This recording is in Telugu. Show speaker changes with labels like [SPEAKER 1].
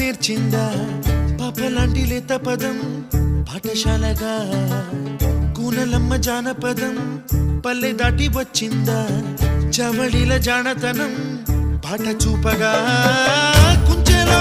[SPEAKER 1] నేర్చిందా పాపలాంటి లేత పదం పాఠశాలగా కూనలమ్మ జానపదం పల్లె దాటి వచ్చిందా చవడిల జానతనం పాట చూపగా కుంచెలో